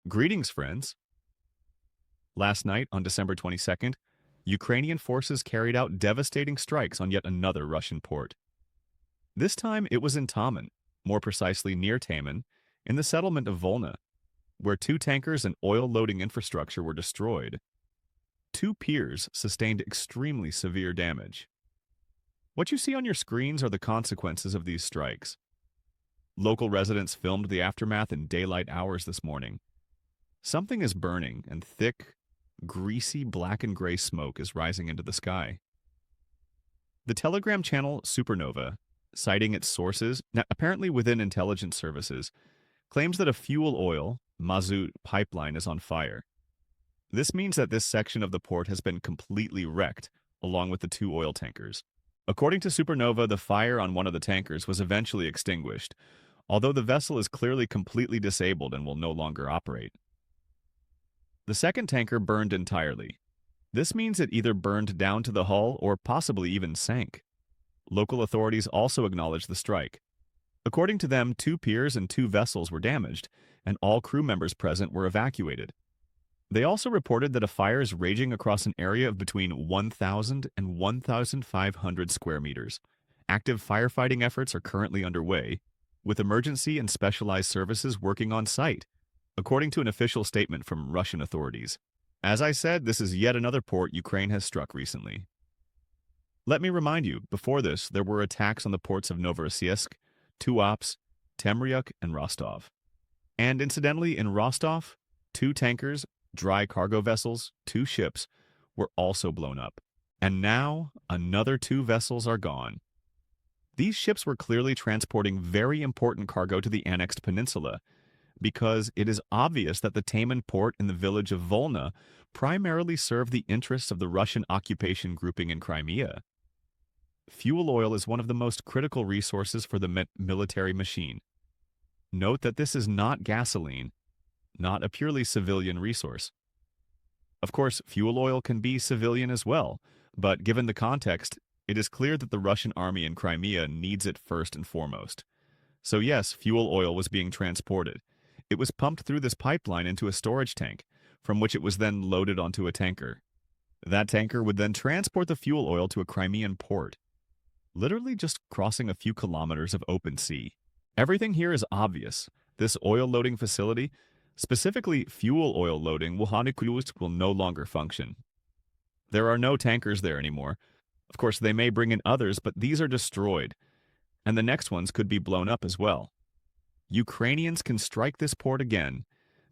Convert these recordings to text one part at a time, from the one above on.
Greetings, friends. Last night, on December 22nd, Ukrainian forces carried out devastating strikes on yet another Russian port. This time it was in Taman, more precisely near Taman, in the settlement of Volna, where two tankers and oil-loading infrastructure were destroyed. Two piers sustained extremely severe damage. What you see on your screens are the consequences of these strikes. Local residents filmed the aftermath in daylight hours this morning. Something is burning, and thick, greasy black and gray smoke is rising into the sky. The Telegram channel Supernova, citing its sources, now apparently within intelligence services, claims that a fuel oil, mazut, pipeline is on fire. This means that this section of the port has been completely wrecked, along with the two oil tankers. According to Supernova, the fire on one of the tankers was eventually extinguished, although the vessel is clearly completely disabled and will no longer operate. The second tanker burned entirely. This means it either burned down to the hull or possibly even sank. Local authorities also acknowledged the strike. According to them, two piers and two vessels were damaged, and all crew members present were evacuated. They also reported that a fire is raging across an area of between 1,000 and 1,500 square meters. Active firefighting efforts are currently underway, with emergency and specialized services working on site, according to an official statement from Russian authorities. As I said, this is yet another port Ukraine has struck recently. Let me remind you, before this, there were attacks on the ports of Novorossiysk, Tuapse, Temryuk, and Rostov. And incidentally, in Rostov, two tankers, dry cargo vessels, two ships, were also blown up. And now, another two vessels are gone. These ships were clearly transporting very important cargo to the annexed peninsula, because it is obvious that the Taman port in the village of Volna primarily served the interests of the Russian occupation grouping in Crimea. Fuel oil is one of the most critical resources for the military machine. Note that this is not gasoline, not a purely civilian resource. Of course, fuel oil can be civilian as well, but given the context, it is clear that the Russian army in Crimea needs it first and foremost. So yes, fuel oil was being transported. It was pumped through this pipeline into a storage tank, from which it was then loaded onto a tanker. That tanker would then transport the fuel oil to a Crimean port, literally just crossing a few kilometers of open sea. Everything here is obvious. This oil loading facility, specifically fuel oil loading, will no longer function. There are no tankers there anymore. Of course, they may bring in others, but these are destroyed, and the next ones could be blown up as well. Ukrainians can strike this port again,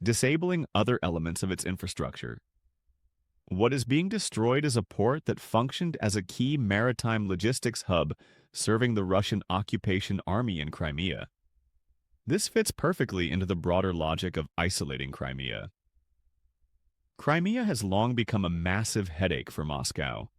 disabling other elements of its infrastructure. What is being destroyed is a port that functioned as a key maritime logistics hub serving the Russian occupation army in Crimea. This fits perfectly into the broader logic of isolating Crimea. Crimea has long become a massive headache for Moscow.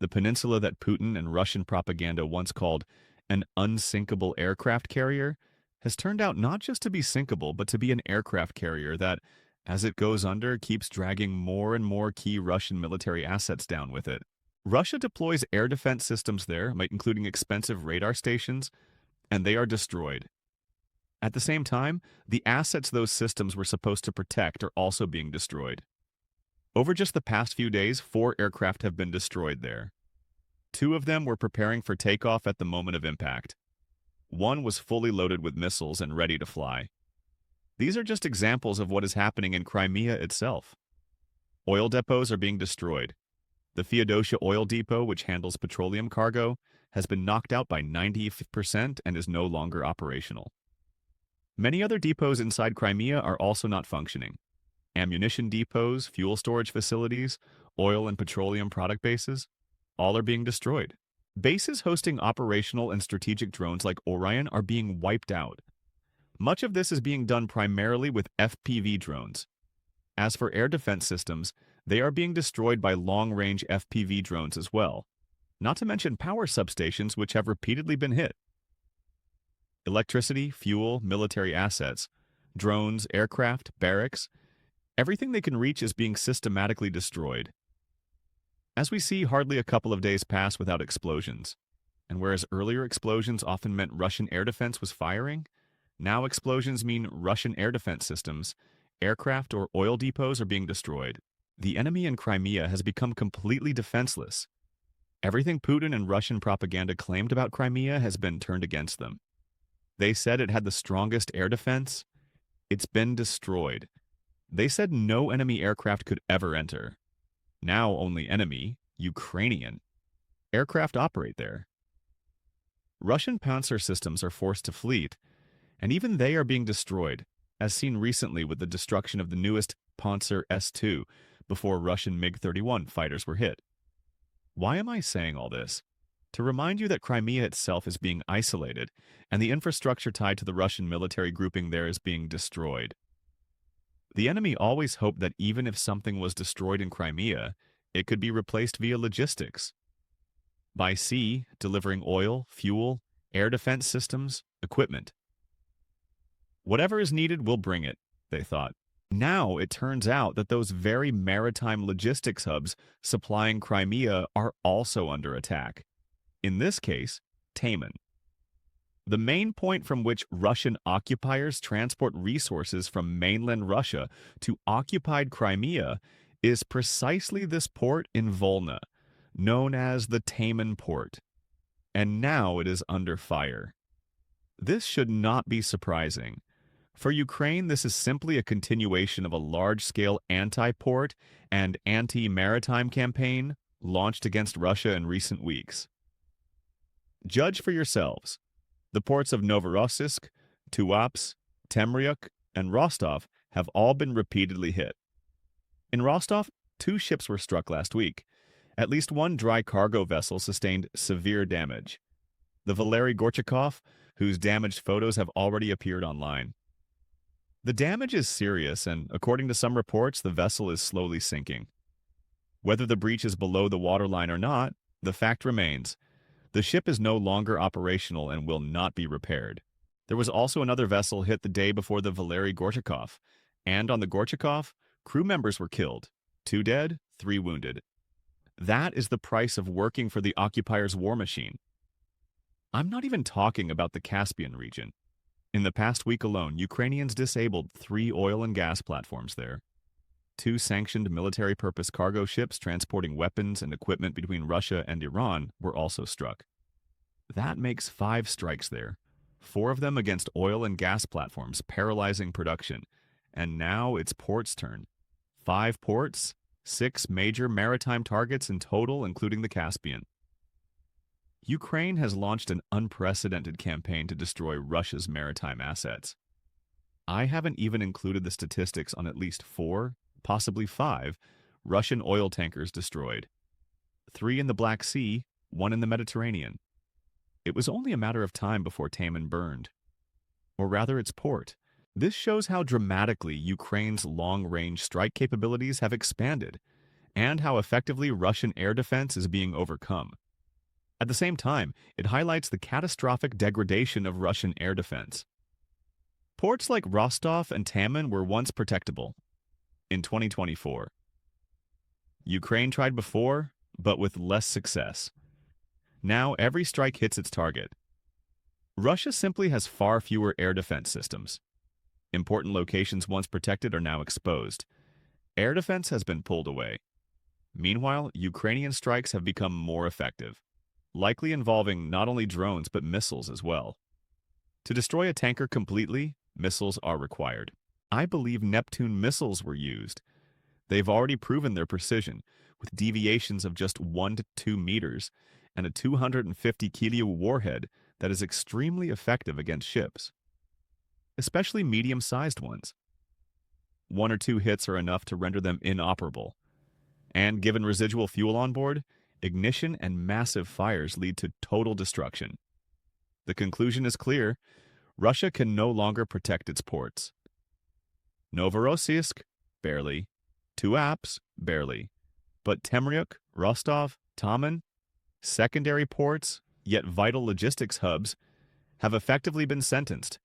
The peninsula that Putin and Russian propaganda once called an unsinkable aircraft carrier has turned out not just to be sinkable, but to be an aircraft carrier that, as it goes under, keeps dragging more and more key Russian military assets down with it. Russia deploys air defense systems there, including expensive radar stations, and they are destroyed. At the same time, the assets those systems were supposed to protect are also being destroyed. Over just the past few days, 4 aircraft have been destroyed there. 2 of them were preparing for takeoff at the moment of impact. 1 was fully loaded with missiles and ready to fly. These are just examples of what is happening in Crimea itself. Oil depots are being destroyed. The Feodosia oil depot, which handles petroleum cargo, has been knocked out by 90% and is no longer operational. Many other depots inside Crimea are also not functioning. Ammunition depots, fuel storage facilities, oil and petroleum product bases, all are being destroyed. Bases hosting operational and strategic drones like Orion are being wiped out. Much of this is being done primarily with FPV drones. As for air defense systems, they are being destroyed by long-range FPV drones as well, not to mention power substations which have repeatedly been hit. Electricity, fuel, military assets, drones, aircraft, barracks, everything they can reach is being systematically destroyed. As we see, hardly a couple of days pass without explosions. And whereas earlier explosions often meant Russian air defense was firing, now explosions mean Russian air defense systems, Aircraft or oil depots are being destroyed. The enemy in Crimea has become completely defenseless. Everything Putin and Russian propaganda claimed about Crimea has been turned against them. They said it had the strongest air defense. It's been destroyed. They said no enemy aircraft could ever enter. Now only enemy, Ukrainian, aircraft operate there. Russian Panzer systems are forced to flee, and even they are being destroyed, as seen recently with the destruction of the newest Panzer S-2 before Russian MiG-31 fighters were hit. Why am I saying all this? To remind you that Crimea itself is being isolated, and the infrastructure tied to the Russian military grouping there is being destroyed. The enemy always hoped that even if something was destroyed in Crimea, it could be replaced via logistics. By sea, delivering oil, fuel, air defense systems, equipment. Whatever is needed, we'll bring it, they thought. Now it turns out that those very maritime logistics hubs supplying Crimea are also under attack. In this case, Taman. The main point from which Russian occupiers transport resources from mainland Russia to occupied Crimea is precisely this port in Volna, known as the Taman port. And now it is under fire. This should not be surprising. For Ukraine, this is simply a continuation of a large-scale anti-port and anti-maritime campaign launched against Russia in recent weeks. Judge for yourselves. The ports of Novorossiysk, Tuapse, Temryuk, and Rostov have all been repeatedly hit. In Rostov, 2 ships were struck last week. At least 1 dry cargo vessel sustained severe damage. The Valery Gorchakov, whose damaged photos have already appeared online. The damage is serious, and according to some reports, the vessel is slowly sinking. Whether the breach is below the waterline or not, the fact remains. The ship is no longer operational and will not be repaired. There was also another vessel hit the day before the Valery Gorchakov, and on the Gorchakov, crew members were killed. 2 dead, 3 wounded. That is the price of working for the occupier's war machine. I'm not even talking about the Caspian region. In the past week alone, Ukrainians disabled 3 oil and gas platforms there. 2 sanctioned military-purpose cargo ships transporting weapons and equipment between Russia and Iran were also struck. That makes 5 strikes there, 4 of them against oil and gas platforms, paralyzing production. And now it's ports' turn. 5 ports, 6 major maritime targets in total, including the Caspian. Ukraine has launched an unprecedented campaign to destroy Russia's maritime assets. I haven't even included the statistics on at least 4, possibly 5, Russian oil tankers destroyed. 3 in the Black Sea, 1 in the Mediterranean. It was only a matter of time before Taman burned. Or rather, its port. This shows how dramatically Ukraine's long-range strike capabilities have expanded, and how effectively Russian air defense is being overcome. At the same time, it highlights the catastrophic degradation of Russian air defense. Ports like Rostov and Taman were once protectable. In 2024. Ukraine tried before, but with less success. Now every strike hits its target. Russia simply has far fewer air defense systems. Important locations once protected are now exposed. Air defense has been pulled away. Meanwhile, Ukrainian strikes have become more effective, likely involving not only drones but missiles as well. To destroy a tanker completely, missiles are required. I believe Neptune missiles were used. They've already proven their precision, with deviations of just 1 to 2 meters and a 250-kilo warhead that is extremely effective against ships, especially medium-sized ones. 1 or 2 hits are enough to render them inoperable. And given residual fuel on board, ignition and massive fires lead to total destruction. The conclusion is clear. Russia can no longer protect its ports. Novorossiysk, barely. Tuapse, barely. But Temryuk, Rostov, Taman, secondary ports, yet vital logistics hubs, have effectively been sentenced.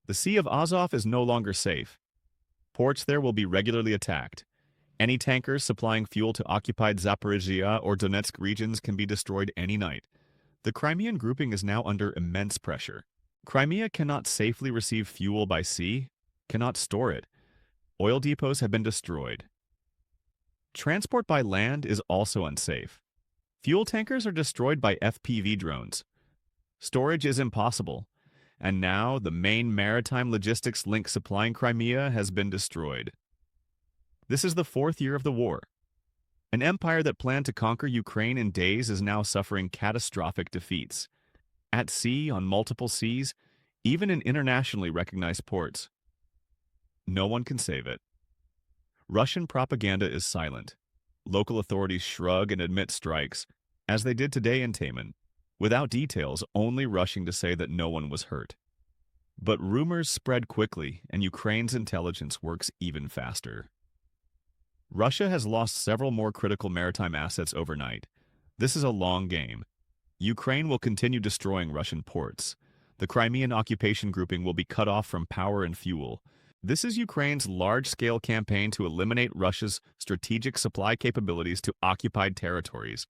The Sea of Azov is no longer safe. Ports there will be regularly attacked. Any tankers supplying fuel to occupied Zaporizhia or Donetsk regions can be destroyed any night. The Crimean grouping is now under immense pressure. Crimea cannot safely receive fuel by sea, cannot store it. Oil depots have been destroyed. Transport by land is also unsafe. Fuel tankers are destroyed by FPV drones. Storage is impossible. And now the main maritime logistics link supplying Crimea has been destroyed. This is the fourth year of the war. An empire that planned to conquer Ukraine in days is now suffering catastrophic defeats. At sea, on multiple seas, even in internationally recognized ports. No one can save it. Russian propaganda is silent. Local authorities shrug and admit strikes, as they did today in Taman, without details, only rushing to say that no one was hurt. But rumors spread quickly, and Ukraine's intelligence works even faster. Russia has lost several more critical maritime assets overnight. This is a long game. Ukraine will continue destroying Russian ports. The Crimean occupation grouping will be cut off from power and fuel. This is Ukraine's large-scale campaign to eliminate Russia's strategic supply capabilities to occupied territories.